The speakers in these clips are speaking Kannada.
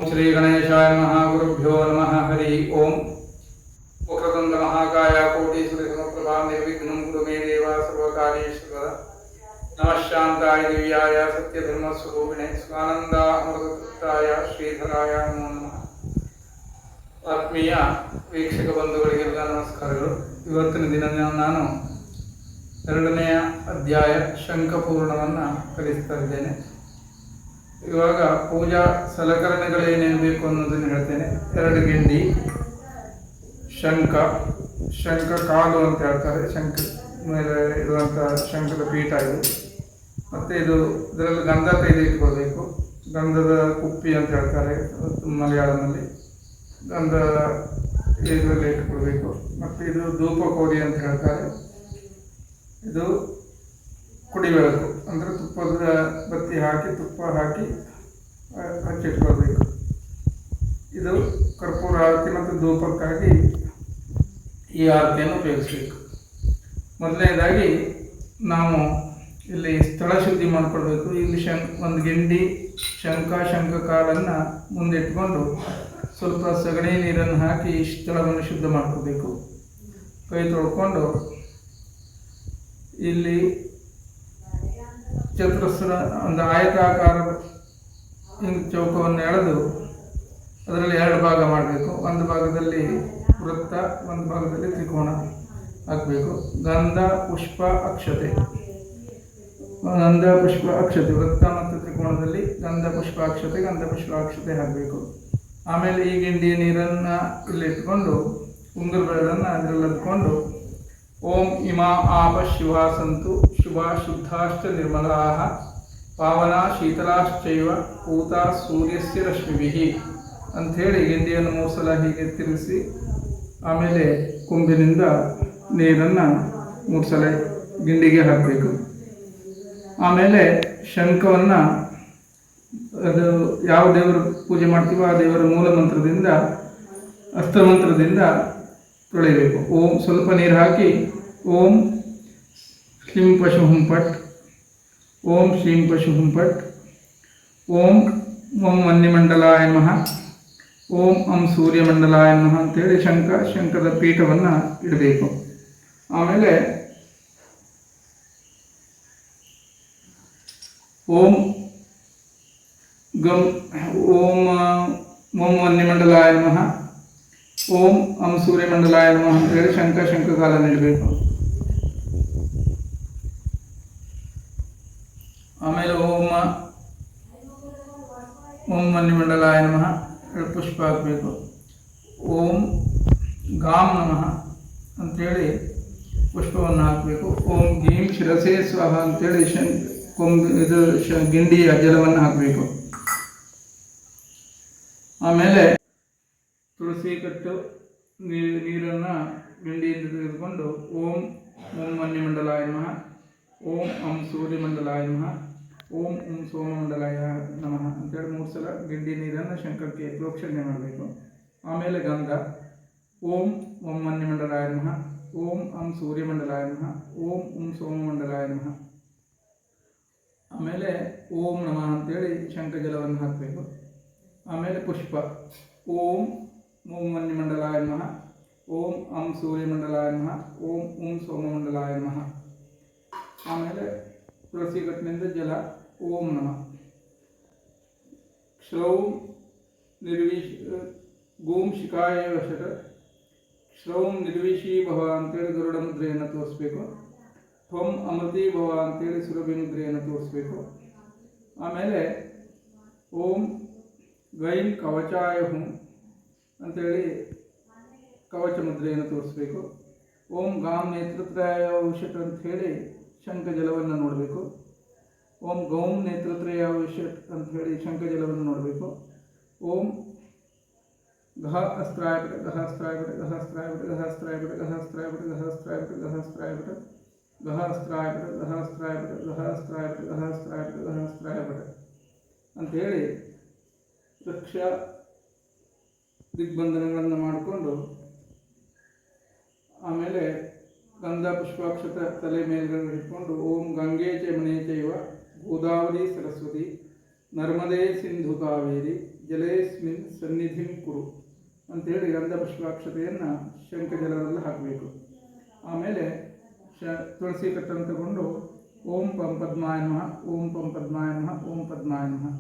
ಶ್ರೀ ಗಣೇಶಾಯ ನಮಃ. ಗುರುಭ್ಯೋ ನಮಃ. ಹರಿ ಓಂ. ವಕ್ರತುಂಡ ಮಹಾಕಾಯ ಕೋಟಿ ಸೂರ್ಯಸಮಪ್ರಭಾ ನಿರ್ವಿಘ್ನಂ ಕುರು ಮೇ ದೇವ ಸರ್ವಕಾರ್ಯೇಷು ನಮಃ ಶಾಂತಾಯ ದಿವ್ಯಾಯ ಸತ್ಯಧರ್ಮಸ್ವರೂಪಿಣೆ ಸ್ವಾನಂದ ಅಮೃತತೃಪ್ತಾಯ ಶ್ರೀಧರಾಯ ನಮೋ ನಮಃ. ಆತ್ಮೀಯ ವೀಕ್ಷಕ ಬಂಧುಗಳಿಗೆಲ್ಲ ನಮಸ್ಕಾರಗಳು. ಇವತ್ತಿನ ದಿನ ನಾನು 2ನೇ ಅಧ್ಯಾಯ ಶಂಖಪೂರ್ಣವನ್ನು ಕಲಿಸ್ತಾ ಇದ್ದೇನೆ. ಇವಾಗ ಪೂಜಾ ಸಲಕರಣೆಗಳೇನೇನು ಬೇಕು ಅನ್ನೋದನ್ನು ಹೇಳ್ತೇನೆ. 2 ಗಿಂಡಿ, ಶಂಖ ಕಾಲು ಅಂತ ಹೇಳ್ತಾರೆ, ಶಂಖ ಮೇಲೆ ಇರುವಂಥ ಶಂಖದ ಪೀಠ ಇದು. ಮತ್ತು ಇದರಲ್ಲಿ ಗಂಧ ತೆಗೆದು ಇಟ್ಕೊಳ್ಬೇಕು. ಗಂಧದ ಕುಪ್ಪಿ ಅಂತ ಹೇಳ್ತಾರೆ ಮಲಯಾಳಂನಲ್ಲಿ. ಗಂಧ ಇದರಲ್ಲಿ ಇಟ್ಕೊಳ್ಬೇಕು. ಮತ್ತು ಇದು ಧೂಪ ಕೋಡಿ ಅಂತ ಹೇಳ್ತಾರೆ. ಇದು ಕುಡಿಬೆಳಕು ಅಂದರೆ ತುಪ್ಪದ ಬತ್ತಿ ಹಾಕಿ ತುಪ್ಪ ಹಾಕಿ ಹಚ್ಚಿಟ್ಕೊಳ್ಬೇಕು. ಇದು ಕರ್ಪೂರ ಆರತಿ ಮತ್ತು ಧೂಪಕ್ಕಾಗಿ ಈ ಆರತಿಯನ್ನು ಉಪಯೋಗಿಸಬೇಕು. ಮೊದಲನೇದಾಗಿ ನಾವು ಇಲ್ಲಿ ಸ್ಥಳ ಶುದ್ಧಿ ಮಾಡಿಕೊಳ್ಬೇಕು. ಇಲ್ಲಿ ಒಂದು ಗಿಂಡಿ ಶಂಖ ಕಾಲನ್ನು ಮುಂದೆ ಇಟ್ಕೊಂಡು ಸ್ವಲ್ಪ ಸಗಣಿ ನೀರನ್ನು ಹಾಕಿ ಸ್ಥಳವನ್ನು ಶುದ್ಧ ಮಾಡ್ಕೋಬೇಕು. ಕೈ ತೊಳ್ಕೊಂಡು ಇಲ್ಲಿ ಚತುರಸ್ರ ಒಂದು ಆಯತಾಕಾರದ ಚೌಕವನ್ನು ಎಳೆದು ಅದರಲ್ಲಿ 2 ಭಾಗ ಮಾಡಬೇಕು. ಒಂದು ಭಾಗದಲ್ಲಿ ವೃತ್ತ, ಒಂದು ಭಾಗದಲ್ಲಿ ತ್ರಿಕೋನ ಹಾಕಬೇಕು. ಗಂಧ ಪುಷ್ಪ ಅಕ್ಷತೆ ವೃತ್ತ ಮತ್ತು ತ್ರಿಕೋನದಲ್ಲಿ ಗಂಧ ಪುಷ್ಪ ಅಕ್ಷತೆ ಹಾಕಬೇಕು. ಆಮೇಲೆ ಈ ಗಿಂಡಿಯ ನೀರನ್ನು ಇಲ್ಲಿ ಇಟ್ಕೊಂಡು ಉಂಗುರ ಬೆಳೆಗಳನ್ನು ಅದರಲ್ಲಿ ಅದ್ಕೊಂಡು ಓಂ ಇಮಾ ಆಪ ಶಿವಾ ಸಂತು ಶುಭಾ ಶುದ್ಧಾಶ್ಚ ನಿರ್ಮಲಾಃ ಪಾವನಾ ಶೀತಲಾಶ್ಚೈವ ಪೂತಾ ಸೂರ್ಯಸ್ಯ ರಶ್ಮಿಭಿಃ ಅಂಥೇಳಿ ಗಿಂಡಿಯನ್ನು 3 ಸಲ ಹೀಗೆ ತಿರುಗಿಸಿ ಆಮೇಲೆ ಕೊಂಬಿನಿಂದ ನೀರನ್ನು 3 ಸಲ ಗಿಂಡಿಗೆ ಹಾಕಬೇಕು. ಆಮೇಲೆ ಶಂಖವನ್ನು ಅದು ಯಾವ ದೇವರು ಪೂಜೆ ಮಾಡ್ತೀವೋ ಆ ದೇವರ ಮೂಲ ಮಂತ್ರದಿಂದ ಅಸ್ತ್ರಮಂತ್ರದಿಂದ ತೊಳೆಯಬೇಕು. ಓಂ ಸ್ವಲ್ಪ ನೀರು ಹಾಕಿ ಓಂ ಶ್ರೀಂ ಪಶು ಹುಂ ಪಟ್, ಓಂ ಶ್ರೀಂ ಪಶು ಹುಂ ಪಟ್, ಓಂ ವನ್ಯಮಂಡಲಾಯ ನಮಃ, ಓಂ ಸೂರ್ಯಮಂಡಲಾಯ ನಮಃ ಅಂತೇಳಿ ಶಂಖದ ಪೀಠವನ್ನು ಇಡಬೇಕು. ಆಮೇಲೆ ಓಂ ವನ್ಯಮಂಡಲಾಯ ನಮಃ, ಓಂ ಸೂರ್ಯಮಂಡಲಾಯ ನಮಃ ಅಂತೇಳಿ ಶಂಖ ಕಾಲನ್ನು ಇಡಬೇಕು. ಆಮೇಲೆ ಓಂ ವನ್ಯಮಂಡಲಾಯ ನಮಃ ಪುಷ್ಪ ಹಾಕಬೇಕು. ಓಂ ಗಾಂ ನಮಃ ಅಂಥೇಳಿ ಪುಷ್ಪವನ್ನು ಹಾಕಬೇಕು. ಓಂ ಗೀಂ ಶಿರಸೇ ಸ್ವಾಹ ಅಂತೇಳಿ ಗಿಂಡಿಯ ಜಲವನ್ನು ಹಾಕಬೇಕು. ಆಮೇಲೆ ತುಳಸಿ ಕಟ್ಟು ನೀರನ್ನು ಗಿಂಡಿಯಿಂದ ತೆಗೆದುಕೊಂಡು ಓಂ ವನ್ಯಮಂಡಲಾಯ ನಮಃ, ಓಂ ಸೂರ್ಯಮಂಡಲಾಯ ನಮಃ, ಓಂ ಸೋಮಮಂಡಲಾಯ ನಮಃ ಅಂತೇಳಿ 3 ಸಲ ಗಿಂಡಿ ನೀರನ್ನು ಶಂಖಕ್ಕೆ ಪ್ರೋಕ್ಷಣೆ ಮಾಡಬೇಕು. ಆಮೇಲೆ ಗಂಧ ಓಂ ವನ್ಯಮಂಡಲಾಯ ನಮಃ, ಓಂ ಸೂರ್ಯಮಂಡಲಾಯ ನಮಃ, ಓಂ ಸೋಮಮಂಡಲಾಯ ನಮಃ. ಆಮೇಲೆ ಓಂ ನಮಃ ಅಂತೇಳಿ ಶಂಖ ಜಲವನ್ನು ಹಾಕಬೇಕು. ಆಮೇಲೆ ಪುಷ್ಪ ಓಂ ವನ್ಯಮಂಡಲಾಯ ನಮಃ, ಓಂ ಸೂರ್ಯಮಂಡಲಾಯ ನಮಃ, ಓಂ ಸೋಮಮಂಡಲಾಯ ನಮಃ. ಆಮೇಲೆ ತುಳಸಿ ಕಟ್ಟಿನಿಂದ ಜಲ ಓಂ ನಮಃ. ಶ್ರೌಂ ಗೂಂ ಶಿಖಾಯ ವಶಟ ಶ್ರೌಂ ನಿರ್ವಿಷೀ ಭವ ಅಂತೇಳಿ ಗರುಡ ಮುದ್ರೆಯನ್ನು ತೋರಿಸ್ಬೇಕು. ತ್ವಂ ಅಮೃತಿ ಭವ ಅಂತೇಳಿ ಸುರಭಿ ಮುದ್ರೆಯನ್ನು ತೋರಿಸ್ಬೇಕು. ಆಮೇಲೆ ಓಂ ಗೈಂ ಕವಚಾಯ ಹುಂ ಅಂತೇಳಿ ಕವಚ ಮುದ್ರೆಯನ್ನು ತೋರಿಸ್ಬೇಕು. ಓಂ ಗಾಂ ನೇತೃತ್ರಯ ಔಷಟ್ ಅಂಥೇಳಿ ಶಂಖ ಜಲವನ್ನು ನೋಡಬೇಕು. ಓಂ ಗೌಂ ನೇತೃತ್ರಯ ಔಷಟ್ ಅಂಥೇಳಿ ಶಂಖ ಜಲವನ್ನು ನೋಡಬೇಕು. ಓಂ ಗಹ ಅಸ್ತ್ರಾಯಪಟ ಗಹಸ್ತ್ರಾಯಪಟ ಗಹಸ್ತ್ರಾಯಪಟ ಗಹಸ್ತ್ರಾಯಪಟ ಗಹಸ್ತ್ರಾಯಪಟ ಗಹಸ್ತ್ರಾಯಪಟ ಗಹಸ್ತ್ರಾಯಪಟ ಗಹಸ್ತ್ರಾಯಪಟ ಗಹಸ್ತ್ರಾಯಪಟ ಗಹಸ್ತ್ರಾಯಪಟ ಗಹಸ್ತ್ರಾಯಪಟ ಗಹಸ್ತ್ರಾಯಪಟ ಅಂಥೇಳಿ ರಕ್ಷಾ ದಿಗ್ಬಂಧನಗಳನ್ನು ಮಾಡಿಕೊಂಡು ಆಮೇಲೆ ಗಂಧ ಪುಷ್ಪಾಕ್ಷತ ತಲೆ ಮೇಲ್ಗಡೆ ಇಟ್ಕೊಂಡು ಓಂ ಗಂಗೆ ಚ ಯಮುನೆ ಚೈವ ಗೋದಾವರಿ ಸರಸ್ವತಿ ನರ್ಮದೇ ಸಿಂಧು ಕಾವೇರಿ ಜಲೇಸ್ಮಿನ್ ಸನ್ನಿಧಿಂ ಕುರು ಅಂಥೇಳಿ ಗಂಧ ಪುಷ್ಪಾಕ್ಷತೆಯನ್ನು ಶಂಖಜಲದಲ್ಲಿ ಹಾಕಬೇಕು. ಆಮೇಲೆ ತುಳಸಿ ಕಟ್ಟನ್ನು ತಗೊಂಡು ಓಂ ಪಂ ಪದ್ಮಾಯ ನಮಃ, ಓಂ ಪಂ ಪದ್ಮಾಯ ನಮಃ, ಓಂ ಪದ್ಮಾಯ ನಮಃ.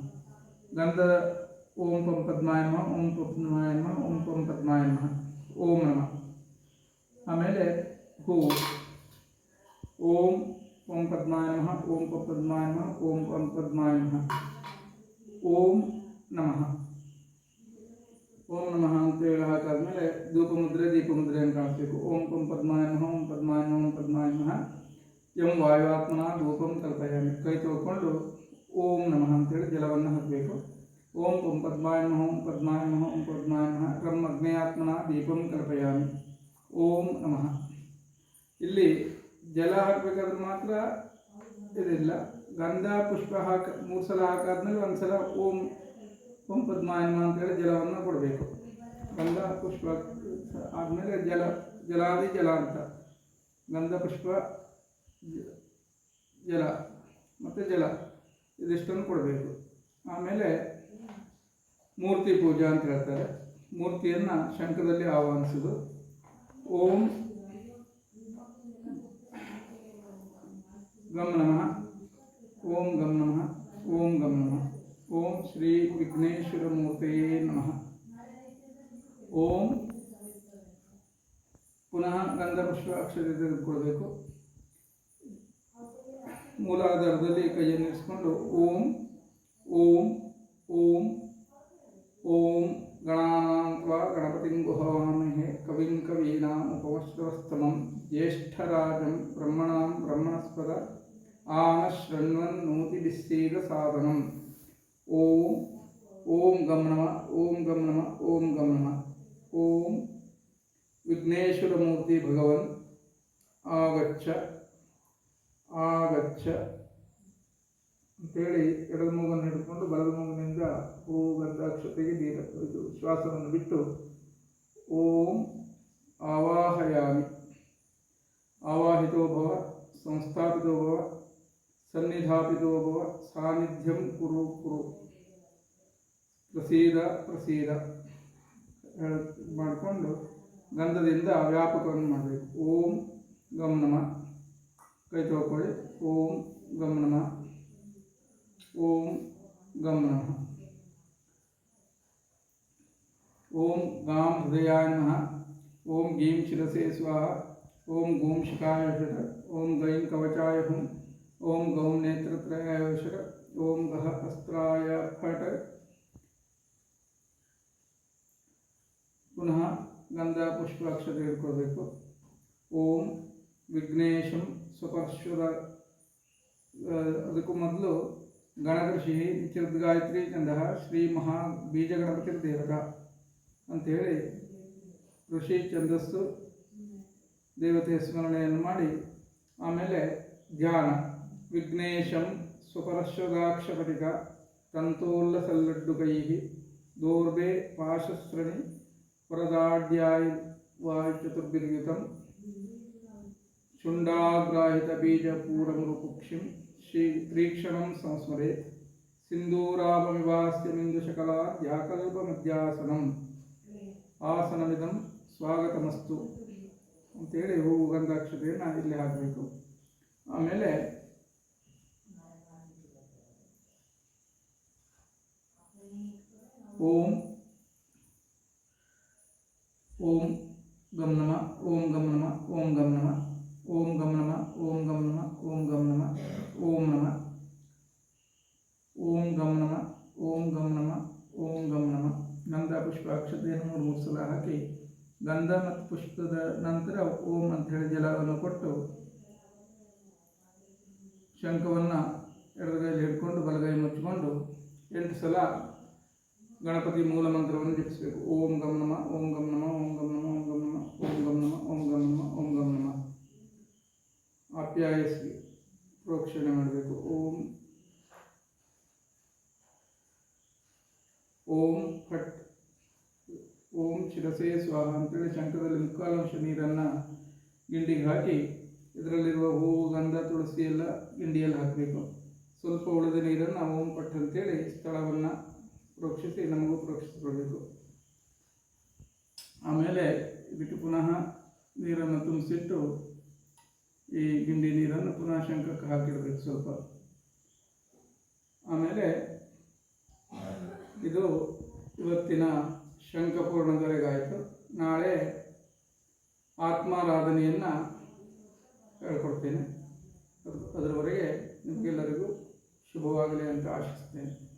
ಗಂಧ ಓಂ ಪಂ ಪದ್ಮಾಯ ನಮಃ, ಓಂ ಪದ್ಮಾಯ ನಮಃ, ಓಂ ಪಂ ಪದ್ಮಾಯ ನಮಃ, ಓಂ ನಮಃ. ಆಮೇಲೆ ಹೂವು ಓಂ ಪಂ ಪದ್ಮಾಯ ನಮಃ, ಓಂ ಪಂ ಪದ್ಮಾಯ ನಮಃ, ಓಂ ಪಂ ಪದ್ಮಾಯ ನಮಃ, ಓಂ ನಮಃ. ಓಂ ನಮಃ ಅಂತೇಳಿ ಹಾಕಾದ್ಮೇಲೆ ದೀಪಮುದ್ರೆಯನ್ನು ಕಾಣಿಸ್ಬೇಕು. ಓಂ ಪಂ ಪದ್ಮಾಯ ನಮಃ, ಓಂ ಪದ್ಮಾಯ ನಮಃ, ಓಂ ಪದ್ಮಾಯ ನಮಃ. ಎಂ ವಾಯುವಾತ್ಮನ ಧೂಪಂ ಕಲ್ಪಯಾಮಿ. ಕೈ ತೊಳ್ಕೊಂಡು ಓಂ ನಮಃ ಅಂತೇಳಿ ಜಲವನ್ನು ಹಾಕಬೇಕು. ಓಂ ಪಂ ಪದ್ಮಾಯ ನಮಃ, ಓಂ ಪದ್ಮಾಯ ನಮಃ, ಓಂ ಪದ್ಮಾಯ ನಮಃ. ರಂ ಅಗ್ನೇಯಾತ್ಮನ ದೀಪಂ ಕಲ್ಪಯಾಮಿ. ಓಂ ನಮಃ. ಇಲ್ಲಿ ಜಲ ಹಾಕಬೇಕಾದ್ರೆ ಮಾತ್ರ ಇದಿಲ್ಲ. ಗಂಧ ಪುಷ್ಪ 3 ಸಲ ಹಾಕಾದ್ಮೇಲೆ ಒಂದು ಸಲ ಓಂ ಓಂ ಪದ್ಮಾಯ ನಮಃ ಅಂತೇಳಿ ಜಲವನ್ನು ಕೊಡಬೇಕು. ಗಂಧ ಪುಷ್ಪ ಆದಮೇಲೆ ಜಲಾದಿ ಜಲ ಅಂತ ಗಂಧ ಪುಷ್ಪ ಜಲ ಮತ್ತು ಜಲ ಇದಿಷ್ಟನ್ನು ಕೊಡಬೇಕು. ಆಮೇಲೆ ಮೂರ್ತಿ ಪೂಜಾ ಅಂತ ಹೇಳ್ತಾರೆ. ಮೂರ್ತಿಯನ್ನು ಶಂಖದಲ್ಲಿ ಆಹ್ವಾನಿಸೋದು. ಓಂ ಗಂ ನಮಃ, ಓಂ ಗಂ ನಮಃ, ಓಂ ಗಂ ನಮಃ. ಓಂ ಶ್ರೀ ವಿಘ್ನೇಶ್ವರ ಮೂರ್ತಿಯೇ ನಮಃ. ಓಂ ಪುನಃ ಗಂಧ ಪುಷ್ಪ ಅಕ್ಷತೆ ತೆಗೆದುಕೊಳ್ಬೇಕು. ಮೂಲಾಧಾರದಲ್ಲಿ ಕೈಯನ್ನು ಇರಿಸಿಕೊಂಡು ಓಂ ಓಂ ಓಂ ಓಂ ಗಣಾನಾಂ ತ್ವಾ ಗಣಪತಿಂ ಗುಹವಾಮಹೇ ಕವಿಂ ಕವೀನಾಂ ಉಪಮಶ್ರವಸ್ತಮಂ ಜ್ಯೇಷ್ಠರಾಜಂ ಬ್ರಹ್ಮಣಾಂ ಬ್ರಹ್ಮಣಸ್ಪದ ಆನಶೃಣ್ವನ್ನೋತಿಭಿಸ್ಸೇದ ಸಾಧನಂ. ಓಂ ಓಂ ಗಂ ನಮಃ, ಓಂ ಗಂ ನಮಃ, ಓಂ ಗಂ ನಮಃ. ಓಂ ವಿಘ್ನೇಶ್ವರ ಮೂರ್ತಿ ಭಗವನ್ ಆಗಚ್ಚ ಆಗಚ್ಚ ಅಂತೇಳಿ ಎಡದ ಮೂಗನ್ನು ಹಿಡ್ಕೊಂಡು ಬಲದ ಮೂಗಿನಿಂದ ಹೂ ಗಂಧಾಕ್ಷತೆಗೆ ಇದು ಶ್ವಾಸವನ್ನು ಬಿಟ್ಟು ಓಂ ಆವಾಹಯಾಮಿ. ಆವಾಹಿತೋ ಭವ, ಸಂಸ್ಥಾಪಿತೋ ಭವ, ಸನ್ನಿಧಾಪಿತೋ ಭವ, ಸಾನ್ನಿಧ್ಯಂ ಕುರು ಕುರು, ಪ್ರಸೀದ ಪ್ರಸೀದ ಮಾಡಿಕೊಂಡು ಗಂಧದಿಂದ ವ್ಯಾಪಕವನ್ನು ಮಾಡಬೇಕು. ಓಂ ಗಂ ನಮಃ. ಕೈ ತೊಳ್ಕೊಳ್ಳಿ. ಓಂ ಗಂ ನಮಃ, ಓಂ ಗಂ ನಮಃ. ಓಂ ಗಾಂ ಹೃದಯಾಯ ನಮಃ, ಓಂ ಗೀಂ ಶಿರಸೇ ಸ್ವಾಹ, ಓಂ ಗೂಂ ಶಿಖಾಯ ಶರ, ಓಂ ಗೈಂ ಕವಚಾಯ ಹುಂ, ಓಂ ಗೌಂ ನೇತ್ರತ್ರಯಾಯ ಶರ, ಓಂ ಗಹ ಅಸ್ತ್ರಾಯ ಫಟ. ಪುನಃ ಗಂಧ ಪುಷ್ಪಾಕ್ಷತೆ ತೆಗೆದುಕೊಳ್ಬೇಕು. ಓಂ ವಿಘ್ನೇಶಂ ಸ್ವಪರ್ಶ್ವರ. ಅದಕ್ಕೂ ಮೊದಲು ಗಣಕೃಷಿ ನಿತ್ಯಗಾಯತ್ರಿ ಚಂದ ಶ್ರೀ ಮಹಾ ಬೀಜ ಗಣಪತಿ ದೇವತ ಅಂಥೇಳಿ ಋಷಿ ಛಂದಸ್ಸು ದೇವತೆಯ ಸ್ಮರಣೆಯನ್ನು ಮಾಡಿ ಆಮೇಲೆ ಧ್ಯಾನ. ವಿಘ್ನೇಶಂ ಸ್ವಪರಶ್ವದಾಕ್ಷಪಟಿಕ ತಂತೋಲ್ಲಸಲ್ಲಡ್ಡುಕೈ ದೌರ್ಬೆ ಪಾಶಸ್ರಣಿ ವರದಾಢ್ಯಾಯ ವಾಯು ಚತುರ್ಭಿರ್ಯುತಂ ಶುಂಡಾಗ್ರಾಹಿತ ಬೀಜಪೂರಮುರುಕುಕ್ಷಿಂ ಶ್ರೀ ತ್ರೀಕ್ಷಣಂ ಸಂಸ್ಮರೆ ಸಿಂಧೂರಾಭಮಿವಾಸ್ಯಮಿಂದುಶಕಲಾ ಯಾಕಲ್ಪಮಧ್ಯಾಸನಂ ಆಸನವಿದಂ ಸ್ವಾಗತಮಸ್ತು ಅಂತೇಳಿ ಹೂವು ಗಂಧಾಕ್ಷತೆಯನ್ನು ಇಲ್ಲಿ ಹಾಕಬೇಕು. ಆಮೇಲೆ ಓಂ ಓಂ ಗಂ ನಮಃ, ಓಂ ಗಂ ನಮಃ, ಓಂ ಗಂ ನಮಃ, ಓಂ ಗಂ ನಮಃ, ಓಂ ಗಂ ನಮಃ, ಓಂ ಗಂ ನಮಃ, ಓಂ ನಮಃ, ಓಂ ಗಂ ನಮಃ, ಓಂ ಗಂ ನಮಃ, ಓಂ ಗಂ ನಮಃ. ಗಂಧ ಪುಷ್ಪಾಕ್ಷತೆಯನ್ನು 3 ಸಲ ಹಾಕಿ ಗಂಧ ಮತ್ತು ಪುಷ್ಪದ ನಂತರ ಓಂ ಅಂತ ಹೇಳಿ ಜಲವನ್ನು ಕೊಟ್ಟು ಶಂಖವನ್ನು ಎಡಗೈಯಲ್ಲಿ ಹಿಡ್ಕೊಂಡು ಬಲಗೈ ಮುಚ್ಚಿಕೊಂಡು 8 ಸಲ ಗಣಪತಿ ಮೂಲ ಮಂತ್ರವನ್ನು ಜಪಿಸಬೇಕು. ಓಂ ಗಂ ನಮಃ, ಓಂ ಗಂ ನಮಃ, ಓಂ ಗಂ ನಮಃ, ಓಂ ಗಂ ನಮಃ, ಓಂ ಗಂ ನಮಃ, ಓಂ ಗಂ ನಮಃ, ಓಂ ಗಂ ನಮಃ. ಆಪ್ಯಾಯಸಿ ಪ್ರೋಕ್ಷಣೆ ಮಾಡಬೇಕು. ಓಂ ಓಂ ಫಟ್ ಓಂ ಶಿರಸೇ ಸ್ವಾಹ ಅಂತೇಳಿ ಶಂಖದಲ್ಲಿ 3/4 ಅಂಶ ನೀರನ್ನು ಗಿಂಡಿಗೆ ಹಾಕಿ ಇದರಲ್ಲಿರುವ ಹೂವು ಗಂಧ ತುಳಸಿ ಎಲ್ಲ ಗಿಂಡಿಯಲ್ಲಿ ಹಾಕಬೇಕು. ಸ್ವಲ್ಪ ಉಳಿದ ನೀರನ್ನು ಓಂ ಪಟ್ ಅಂತೇಳಿ ಸ್ಥಳವನ್ನು ಪ್ರೋಕ್ಷಿಸಿ ನಮಗೂ ಪ್ರೋಕ್ಷಿಸಿಕೊಳ್ಬೇಕು. ಆಮೇಲೆ ಇದಕ್ಕೆ ಪುನಃ ನೀರನ್ನು ತುಂಬಿಸಿಟ್ಟು ಈ ಗಿಂಡಿ ನೀರನ್ನು ಪುನಃ ಶಂಖಕ್ಕೆ ಹಾಕಿಡಬೇಕು ಸ್ವಲ್ಪ. ಆಮೇಲೆ ಇದು ಇವತ್ತಿನ ಶಂಖ ಪೂರ್ಣದವರೆಗಾಯಿತು. ನಾಳೆ ಆತ್ಮಾರಾಧನೆಯನ್ನು ಹೇಳ್ಕೊಡ್ತೇನೆ. ಅದರವರೆಗೆ ನಿಮಗೆಲ್ಲರಿಗೂ ಶುಭವಾಗಲಿ ಅಂತ ಆಶಿಸ್ತೇನೆ.